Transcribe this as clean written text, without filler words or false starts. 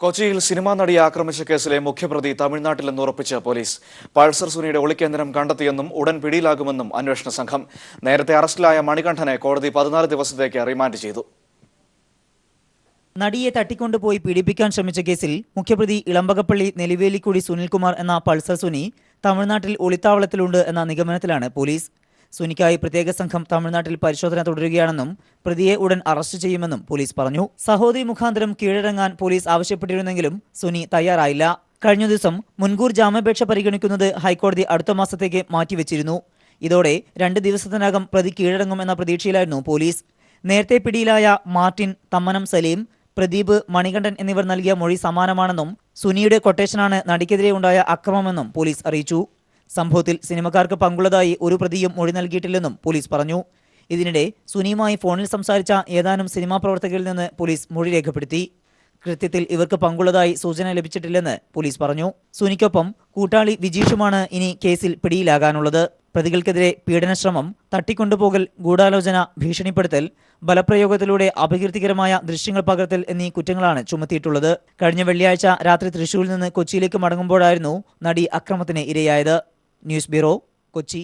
കൊച്ചിയിൽ സിനിമാ നടിയെ ആക്രമിച്ച കേസിലെ മുഖ്യപ്രതി തമിഴ്നാട്ടിലെന്ന് ഉറപ്പിച്ച് പോലീസ്. പൾസർ സുനിയുടെ ഒളിക്കേന്ദ്രം കണ്ടെത്തിയെന്നും ഉടൻ പിടിയിലാകുമെന്നും അന്വേഷണ സംഘം. നേരത്തെ അറസ്റ്റിലായ മണികണ്ഠനെ കോടതി 14 ദിവസത്തേക്ക് റിമാൻഡ് ചെയ്തു. നടിയെ തട്ടിക്കൊണ്ടുപോയി പീഡിപ്പിക്കാൻ ശ്രമിച്ച കേസിൽ മുഖ്യപ്രതി ഇളമ്പകപ്പള്ളി നെലിവേലിക്കുടി സുനിൽകുമാർ എന്ന പൾസർ സുനി തമിഴ്നാട്ടിൽ ഒളിത്താവളത്തിലുണ്ട് എന്ന നിഗമനത്തിലാണ് പോലീസ്. സുനിക്കായി പ്രത്യേക സംഘം തമിഴ്നാട്ടിൽ പരിശോധന തുടരുകയാണെന്നും പ്രതിയെ ഉടൻ അറസ്റ്റ് ചെയ്യുമെന്നും പോലീസ് പറഞ്ഞു. സഹോദരി മുഖാന്തരം കീഴടങ്ങാൻ പോലീസ് ആവശ്യപ്പെട്ടിരുന്നെങ്കിലും സുനി തയ്യാറായില്ല. കഴിഞ്ഞ ദിവസം മുൻകൂർ ജാമ്യാപേക്ഷ പരിഗണിക്കുന്നത് ഹൈക്കോടതി അടുത്ത മാസത്തേക്ക് മാറ്റിവെച്ചിരുന്നു. ഇതോടെ 2 ദിവസത്തിനകം പ്രതി കീഴടങ്ങുമെന്ന പ്രതീക്ഷയിലായിരുന്നു പോലീസ്. നേരത്തെ പിടിയിലായ മാർട്ടിൻ, തമ്മനം സലീം, പ്രദീപ്, മണികണ്ഠൻ എന്നിവർ നൽകിയ മൊഴി സമാനമാണെന്നും സുനിയുടെ കൊട്ടേഷനാണ് നടിക്കെതിരെ ഉണ്ടായ അക്രമമെന്നും പോലീസ് അറിയിച്ചു. സംഭവത്തിൽ സിനിമക്കാർക്ക് പങ്കുള്ളതായി ഒരു പ്രതിയും മൊഴി നൽകിയിട്ടില്ലെന്നും പോലീസ് പറഞ്ഞു. ഇതിനിടെ സുനിയുമായി ഫോണിൽ സംസാരിച്ച ഏതാനും സിനിമാ പ്രവർത്തകരിൽ നിന്ന് പോലീസ് മൊഴി രേഖപ്പെടുത്തി. കൃത്യത്തിൽ ഇവർക്ക് പങ്കുള്ളതായി സൂചന ലഭിച്ചിട്ടില്ലെന്ന് പോലീസ് പറഞ്ഞു. സുനിക്കൊപ്പം കൂട്ടാളി വിജീഷുമാണ് ഇനി കേസിൽ പിടിയിലാകാനുള്ളത്. പ്രതികൾക്കെതിരെ പീഡനശ്രമം, തട്ടിക്കൊണ്ടുപോകൽ, ഗൂഢാലോചന, ഭീഷണിപ്പെടുത്തൽ, ബലപ്രയോഗത്തിലൂടെ അപകീർത്തികരമായ ദൃശ്യങ്ങൾ പകർത്തൽ എന്നീ കുറ്റങ്ങളാണ് ചുമത്തിയിട്ടുള്ളത്. കഴിഞ്ഞ വെള്ളിയാഴ്ച രാത്രി തൃശൂരിൽ നിന്ന് കൊച്ചിയിലേക്ക് മടങ്ങുമ്പോഴായിരുന്നു നടി അക്രമത്തിന് ഇരയായത്. News bureau, Kochi.